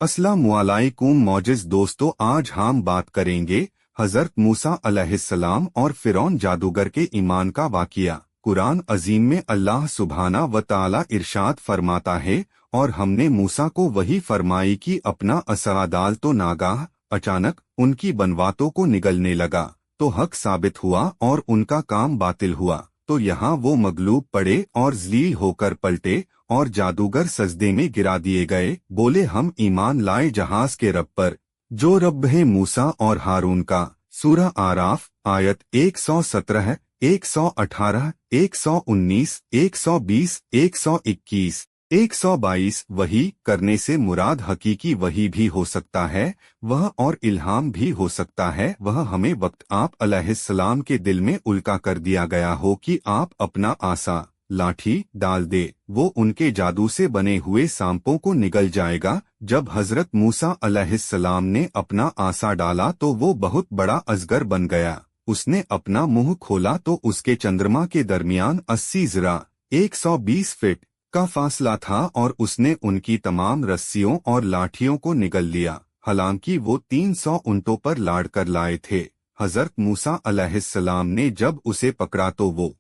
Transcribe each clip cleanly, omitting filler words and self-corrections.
अस्सलामुअलैकुम मौजिज़ दोस्तों, आज हम बात करेंगे हज़रत मूसा अलैहिस्सलाम और फ़िरौन जादूगर के ईमान का वाक़िया। कुरान अजीम में अल्लाह सुब्हाना व तआला इरशाद फरमाता है, और हमने मूसा को वही फरमाई कि अपना असा डाल तो नागाह अचानक उनकी बनवातों को निगलने लगा, तो हक साबित हुआ और उनका काम बातिल हुआ। तो यहाँ वो मगलूब पड़े और ज़लील होकर पलटे और जादूगर सजदे में गिरा दिए गए। बोले, हम ईमान लाए जहाज के रब पर, जो रब है मूसा और हारून का। सूरह आराफ आयत 117, 118, 119, 120, 121, 122। वही करने से मुराद हकीकी वही भी हो सकता है, वह और इल्हाम भी हो सकता है। वह हमें वक्त आप अलैहिस्सलाम के दिल में उल्का कर दिया गया हो कि आप अपना आसा लाठी डाल दे, वो उनके जादू से बने हुए सांपों को निगल जाएगा। जब हजरत मूसा अलैहिस्सलाम ने अपना आसा डाला तो वो बहुत बड़ा अजगर बन गया। उसने अपना मुंह खोला तो उसके चंद्रमा के दरमियान 80 ज़रा 120 फीट का फासला था, और उसने उनकी तमाम रस्सियों और लाठियों को निगल लिया। हालांकि वो 300 ऊंटों पर लाद कर लाए थे। हजरत मूसा अलैहिस्सलाम ने जब उसे पकड़ा तो वो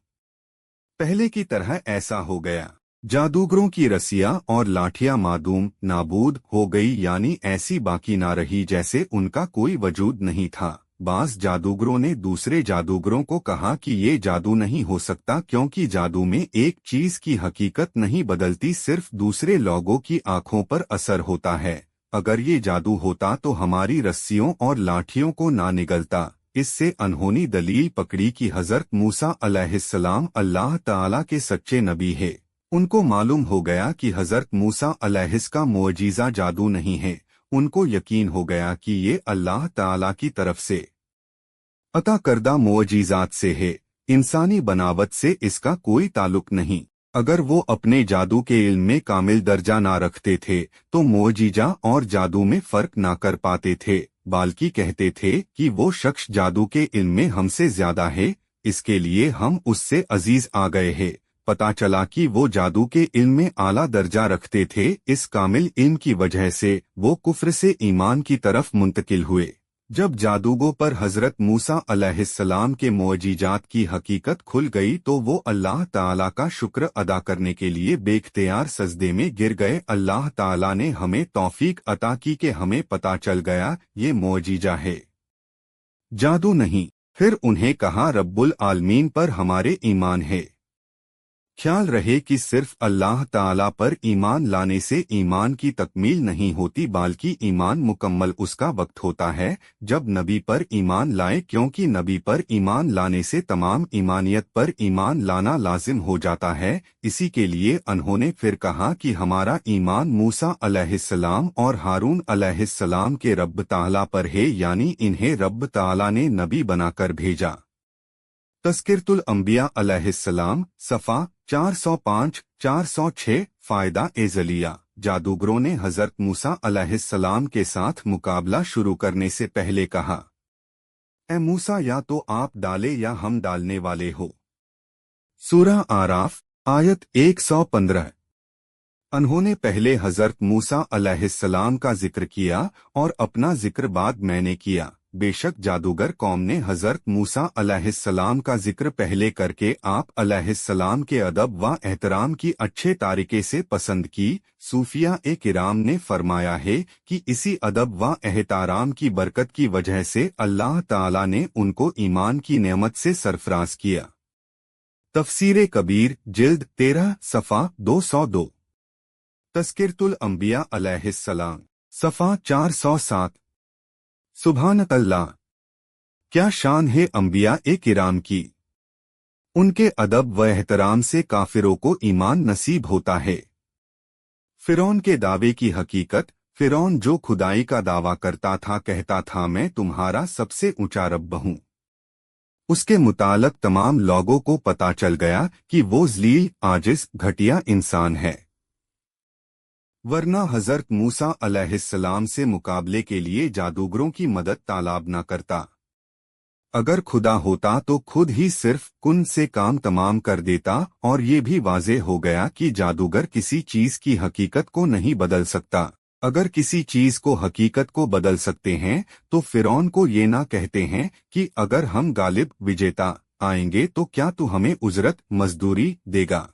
पहले की तरह ऐसा हो गया। जादूगरों की रस्सियां और लाठियां मादूम नाबूद हो गई, यानी ऐसी बाकी ना रही जैसे उनका कोई वजूद नहीं था। बाज जादूगरों ने दूसरे जादूगरों को कहा कि ये जादू नहीं हो सकता, क्योंकि जादू में एक चीज की हकीकत नहीं बदलती, सिर्फ दूसरे लोगों की आंखों पर असर होता है। अगर ये जादू होता तो हमारी रस्सियों और लाठियों को ना निगलता। इससे अनहोनी दलील पकड़ी कि हजरत मूसा अलैहिस्सलाम अल्लाह ताला के सच्चे नबी है। उनको मालूम हो गया कि हजरत मूसा अलैहिस का मुअजीज़ा जादू नहीं है। उनको यकीन हो गया कि ये अल्लाह ताला की तरफ से अता करदा मुअजीज़ात से है, इंसानी बनावट से इसका कोई ताल्लुक नहीं। अगर वो अपने जादू के इल्म में कामिल दर्जा ना रखते थे तो मुअजीज़ा और जादू में फर्क ना कर पाते थे, बल्कि कहते थे कि वो शख्स जादू के इल्म में हमसे ज्यादा है, इसके लिए हम उससे अजीज आ गए हैं। पता चला कि वो जादू के इल्म में आला दर्जा रखते थे। इस कामिल इल्म की वजह से वो कुफ्र से ईमान की तरफ मुंतकिल हुए। जब जादूगों पर हजरत मूसा अलैहिस्सलाम के मुअजीजात की हकीकत खुल गई तो वो अल्लाह ताला का शुक्र अदा करने के लिए बेख्तियार सजदे में गिर गए। अल्लाह ताला ने हमें तौफीक अता की कि हमें पता चल गया ये मुअजीजा है, जादू नहीं। फिर उन्हें कहा, रब्बुल आलमीन पर हमारे ईमान है। ख्याल रहे कि सिर्फ अल्लाह ताला पर ईमान लाने से ईमान की तकमील नहीं होती, बल्कि ईमान मुकम्मल उसका वक्त होता है जब नबी पर ईमान लाए, क्योंकि नबी पर ईमान लाने से तमाम ईमानियत पर ईमान लाना लाजिम हो जाता है। इसी के लिए उन्होंने फिर कहा कि हमारा ईमान मूसा अलैहिस्सलाम और हारून अलैहिस्सलाम के रब ताला पर है, यानी इन्हें रब ताला ने नबी बनाकर भेजा। तज़किरतुल अंबिया अलैहिस्सलाम सफ़ा 405, 406। फ़ायदा एज़लिया। जादूगरों ने हज़रत मूसा अलैहिस्सलाम के साथ मुकाबला शुरू करने से पहले कहा, ए मूसा, या तो आप डाले या हम डालने वाले हो। सूरह आराफ आयत 115। उन्होंने पहले हज़रत मूसा अलैहिस्सलाम का जिक्र किया और अपना जिक्र बाद मैंने किया। बेशक जादूगर कौम ने हजरत मूसा अलैहिस्सलाम का जिक्र पहले करके आप अलैहिस्सलाम के अदब व एहतराम की अच्छे तरीके से पसंद की। सूफिया ए किराम ने फरमाया है कि इसी अदब व एहतराम की बरकत की वजह से अल्लाह ताला ने उनको ईमान की नेमत से सरफराज किया। तफसीर कबीर जिल्द 13 सफ़ा 202। तज़किरतुल अंबिया अलैहिस्सलाम सफ़ा 407। सुभान अल्लाह, क्या शान है अंबिया ए किराम की। उनके अदब व एहतराम से काफिरों को ईमान नसीब होता है। फिरौन के दावे की हकीकत। फिरौन जो खुदाई का दावा करता था, कहता था मैं तुम्हारा सबसे ऊंचा रब हूँ। उसके मुताल्लिक़ तमाम लोगों को पता चल गया कि वो ज़लील आजिज़ घटिया इंसान है, वरना हजरत मूसा अलैहिस्सलाम से मुकाबले के लिए जादूगरों की मदद तालाब न करता। अगर खुदा होता तो खुद ही सिर्फ कुन से काम तमाम कर देता, और ये भी वाज़ेह हो गया कि जादूगर किसी चीज की हकीकत को नहीं बदल सकता। अगर किसी चीज को हकीकत को बदल सकते हैं तो फिरौन को ये ना कहते हैं कि अगर हम गालिब विजेता आएंगे तो क्या तू हमें उजरत मजदूरी देगा,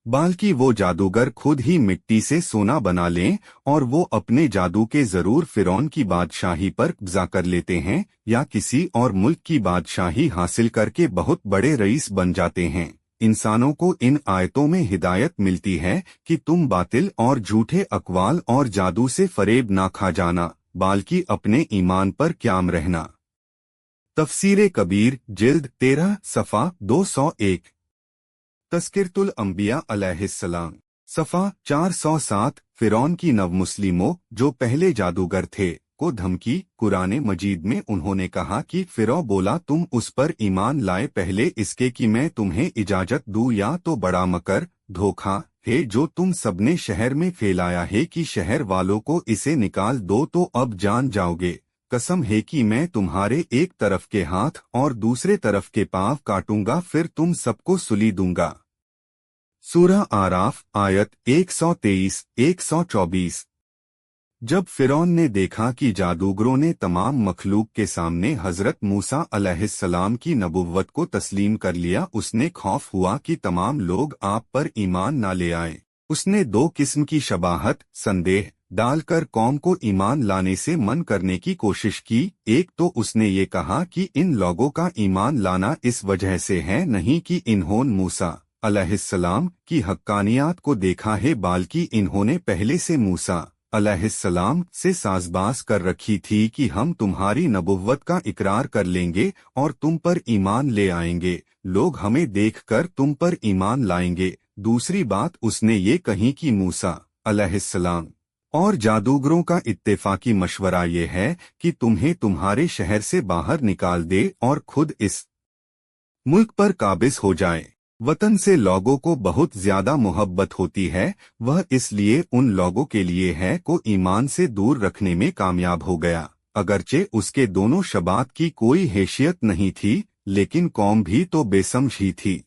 बल्कि वो जादूगर खुद ही मिट्टी से सोना बना लें और वो अपने जादू के जरूर फिरौन की बादशाही पर कब्जा कर लेते हैं या किसी और मुल्क की बादशाही हासिल करके बहुत बड़े रईस बन जाते हैं। इंसानों को इन आयतों में हिदायत मिलती है कि तुम बातिल और झूठे अकवाल और जादू से फरेब ना खा जाना, बल्कि अपने ईमान पर क्याम रहना। तफसीर कबीर जिल्द 13 सफ़ा 201। तस्किरतुल अंबिया अलैहिस्सलाम सफ़ा 407। फिरौन की नवमुस्लिमों जो पहले जादूगर थे को धमकी। कुरान मजीद में उन्होंने कहा कि फिरौ बोला तुम उस पर ईमान लाए पहले इसके कि मैं तुम्हें इजाजत दूं या तो बड़ा मकर धोखा है जो तुम सबने शहर में फैलाया है कि शहर वालों को इसे निकाल दो तो अब जान जाओगे। कसम है कि मैं तुम्हारे एक तरफ के हाथ और दूसरे तरफ के पांव काटूंगा फिर तुम सबको सुली दूंगा। सूरह आराफ आयत 123-124। जब फिरौन ने देखा कि जादूगरों ने तमाम मखलूक के सामने हजरत मूसा अलैहिस्सलाम की नबुव्वत को तस्लीम कर लिया, उसने खौफ हुआ कि तमाम लोग आप पर ईमान ना ले आए। उसने दो किस्म की शबाहत संदेह डालकर कौम को ईमान लाने से मन करने की कोशिश की। एक तो उसने ये कहा कि इन लोगों का ईमान लाना इस वजह से है नहीं कि इन्होंने मूसा अलैहिस्सलाम की हक्कानियात को देखा है, बल्कि इन्होंने पहले से मूसा अलैहिस्सलाम से साज़बाज़ कर रखी थी कि हम तुम्हारी नबुव्वत का इकरार कर लेंगे और तुम पर ईमान ले आएंगे, लोग हमें देखकर तुम पर ईमान लाएंगे। दूसरी बात उसने ये कही कि मूसा अलैहिस्सलाम और जादूगरों का इत्तेफाकी मशवरा ये है कि तुम्हें तुम्हारे शहर से बाहर निकाल दे और खुद इस मुल्क पर काबिज हो जाए। वतन से लोगों को बहुत ज्यादा मोहब्बत होती है, वह इसलिए उन लोगों के लिए है को ईमान से दूर रखने में कामयाब हो गया। अगरचे उसके दोनों शबात की कोई हैसियत नहीं थी, लेकिन कौम भी तो बेसमझ ही थी।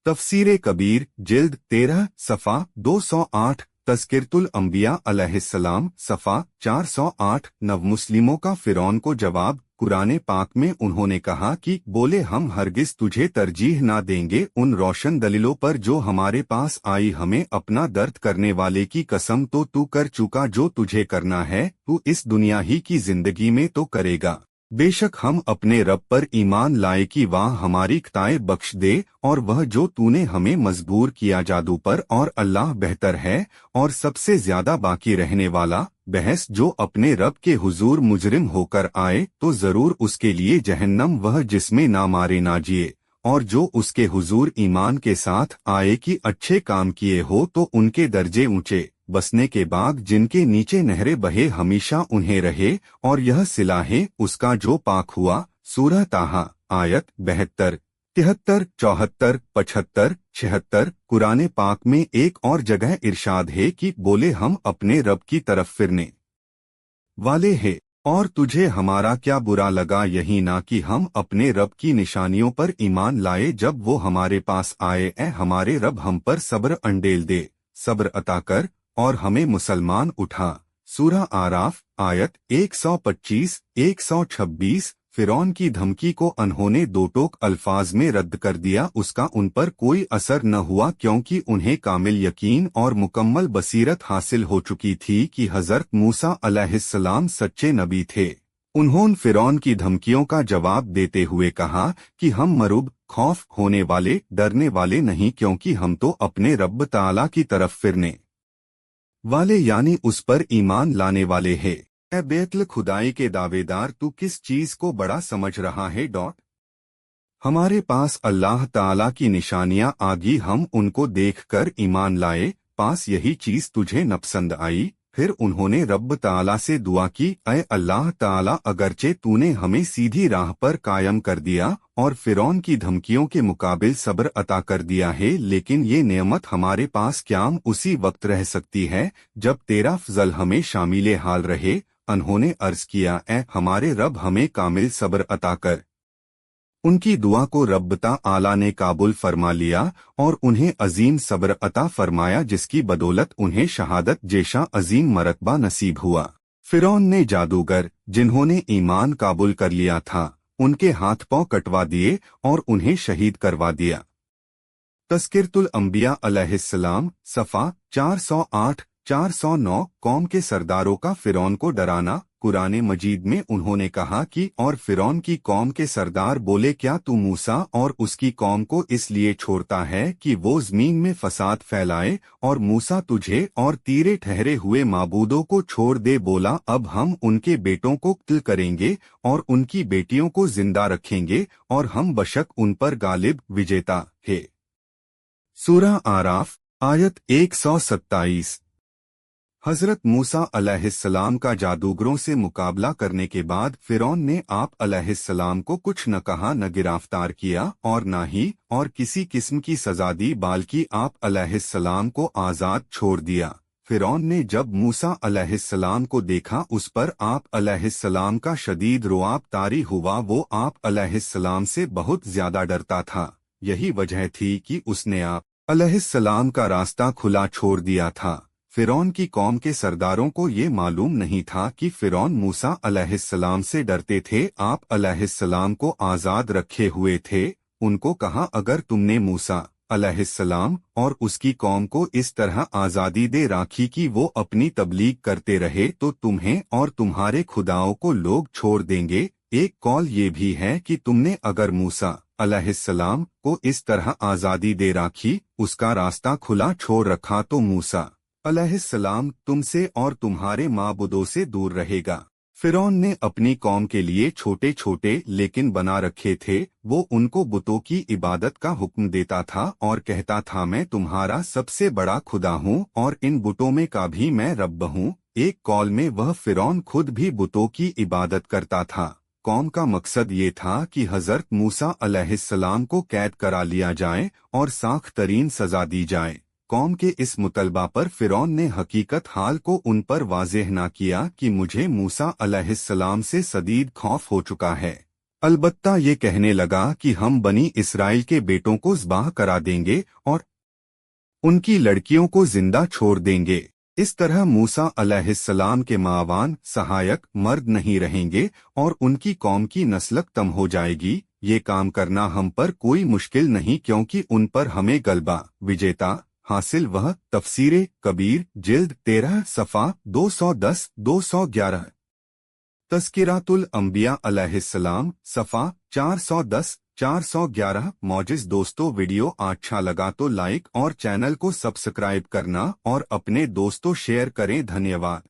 तफसीर कबीर जिल्द 13 सफ़ा 208। तस्किरतुल अंबिया अलैहिस्सलाम सफ़ा 408। नवमुस्लिमों का फिरौन को जवाब। कुरान पाक में उन्होंने कहा कि बोले हम हरगिज तुझे तरजीह ना देंगे उन रोशन दलीलों पर जो हमारे पास आई, हमें अपना दर्द करने वाले की कसम तो तू कर चुका, जो तुझे करना है तू इस दुनिया ही की जिंदगी में तो करेगा। बेशक हम अपने रब पर ईमान लाए कि वह हमारी खताएं बख्श दे और वह जो तूने हमें मजबूर किया जादू पर, और अल्लाह बेहतर है और सबसे ज्यादा बाकी रहने वाला। बहस जो अपने रब के हुजूर मुजरिम होकर आए तो जरूर उसके लिए जहन्नम वह जिसमें ना मारे ना जिए, और जो उसके हुजूर ईमान के साथ आए कि अच्छे काम किए हो तो उनके दर्जे ऊंचे बसने के बाग जिनके नीचे नहरें बहे हमेशा उन्हें रहे, और यह सिला है उसका जो पाक हुआ। सूरह ताहा आयत 72, 73, 74, 75, 76। कुरान पाक में एक और जगह इरशाद है कि बोले हम अपने रब की तरफ फिरने वाले हैं और तुझे हमारा क्या बुरा लगा, यही ना कि हम अपने रब की निशानियों पर ईमान लाए जब वो हमारे पास आए। ए हमारे रब हम पर सब्र अंडेल दे, सब्र अता कर और हमें मुसलमान उठा। सूरह आराफ आयत 125, 126। फिरौन की धमकी को उन्होंने दो टोक अल्फाज में रद्द कर दिया। उसका उन पर कोई असर न हुआ क्योंकि उन्हें कामिल यकीन और मुकम्मल बसीरत हासिल हो चुकी थी कि हजरत मूसा अलैहिस्सलाम सच्चे नबी थे। उन्होंने फिरौन की धमकियों का जवाब देते हुए कहा कि हम मरूब खौफ होने वाले डरने वाले नहीं, क्योंकि हम तो अपने रब ताला की तरफ फिरने वाले यानी उस पर ईमान लाने वाले हैं। ए बेतल खुदाई के दावेदार, तू किस चीज को बड़ा समझ रहा है? हमारे पास अल्लाह ताला की निशानियां आगी, हम उनको देखकर ईमान लाए, पास यही चीज तुझे नापसंद आई। फिर उन्होंने रब ताला से दुआ की, ऐ अल्लाह ताला अगरचे तूने हमें सीधी राह पर कायम कर दिया और फिरौन की धमकियों के मुकाबिल सब्र अता कर दिया है, लेकिन ये नेमत हमारे पास क्याम उसी वक्त रह सकती है जब तेरा फजल हमें शामिल हाल रहे। उन्होंने अर्ज किया, ए हमारे रब हमें कामिल सब्र अता कर। उनकी दुआ को रब ताला ने काबुल फरमा लिया और उन्हें अजीम सब्र अता फरमाया, जिसकी बदौलत उन्हें शहादत जैसा अजीम मरतबा नसीब हुआ। फिरौन ने जादूगर जिन्होंने ईमान काबुल कर लिया था उनके हाथ पांव कटवा दिए और उन्हें शहीद करवा दिया। तस्किरतुल अंबिया अलैहिस्सलाम सफ़ा 408-409। कौम के सरदारों का फिरौन को डराना। कुरान मजीद में उन्होंने कहा कि और फिरौन की कौम के सरदार बोले, क्या तू मूसा और उसकी कौम को इसलिए छोड़ता है कि वो जमीन में फसाद फैलाए, और मूसा तुझे और तीरे ठहरे हुए माबूदों को छोड़ दे। बोला, अब हम उनके बेटों को कत्ल करेंगे और उनकी बेटियों को जिंदा रखेंगे और हम बशक उन पर गालिब विजेता है। सूरह आराफ आयत 127। हजरत मूसा अलैहिस्सलाम का जादूगरों से मुकाबला करने के बाद फिरौन ने आप अलैहिस्सलाम को कुछ न कहा, न गिरफ्तार किया और न ही और किसी किस्म की सजा दी, बल्कि आप अलैहिस्सलाम को आज़ाद छोड़ दिया। फिरौन ने जब मूसा अलैहिस्सलाम को देखा उस पर आप अलैहिस्सलाम का शदीद रुआब तारी हुआ। वो आप अलैहिस्सलाम से बहुत ज्यादा डरता था। यही वजह थी कि उसने आप अलैहिस्सलाम का रास्ता खुला छोड़ दिया था। फिरौन की कौम के सरदारों को ये मालूम नहीं था कि फिरौन मूसा अलैहिस्सलाम से डरते थे। आप अलैहिस्सलाम को आज़ाद रखे हुए थे। उनको कहा, अगर तुमने मूसा अलैहिस्सलाम और उसकी कौम को इस तरह आज़ादी दे राखी कि वो अपनी तबलीग करते रहे तो तुम्हें और तुम्हारे खुदाओं को लोग छोड़ देंगे। एक कौल ये भी है कि तुमने अगर मूसा अलैहिस्सलाम को इस तरह आज़ादी दे राखी, उसका रास्ता खुला छोड़ रखा, तो मूसा अलैहिस्सलाम तुमसे और तुम्हारे माबूदों से दूर रहेगा। फिरौन ने अपनी कौम के लिए छोटे छोटे लेकिन बना रखे थे। वो उनको बुतों की इबादत का हुक्म देता था और कहता था, मैं तुम्हारा सबसे बड़ा खुदा हूँ और इन बुतों में का भी मैं रब हूँ। एक कौल में वह फिरौन खुद भी बुतों की इबादत करता था। कौम का मकसद ये था कि हजरत मूसा अलैहिस्सलाम को कैद करा लिया जाए और सख्त तरीन सजा दी जाए। कौम के इस मुतलबा पर फिरौन ने हकीकत हाल को उन पर वाज़ेह न किया कि मुझे मूसा अलैहिस्सलाम से शदीद खौफ हो चुका है। अलबत्ता ये कहने लगा कि हम बनी इसराइल के बेटों को ज़बाह करा देंगे और उनकी लड़कियों को जिंदा छोड़ देंगे। इस तरह मूसा अलैहिस्सलाम के मावान सहायक मर्द नहीं रहेंगे और उनकी कौम की नस्ल तम हो जाएगी। ये काम करना हम पर कोई मुश्किल नहीं, क्योंकि उन पर हमें गलबा विजेता हासिल। वह तफसीरे कबीर जिल्द 13 सफ़ा 210-211। तस्किरातुल अंबिया अलैहिस्सलाम सफ़ा 410-411। मौजिज़ दोस्तों, वीडियो अच्छा लगा तो लाइक और चैनल को सब्सक्राइब करना और अपने दोस्तों शेयर करें। धन्यवाद।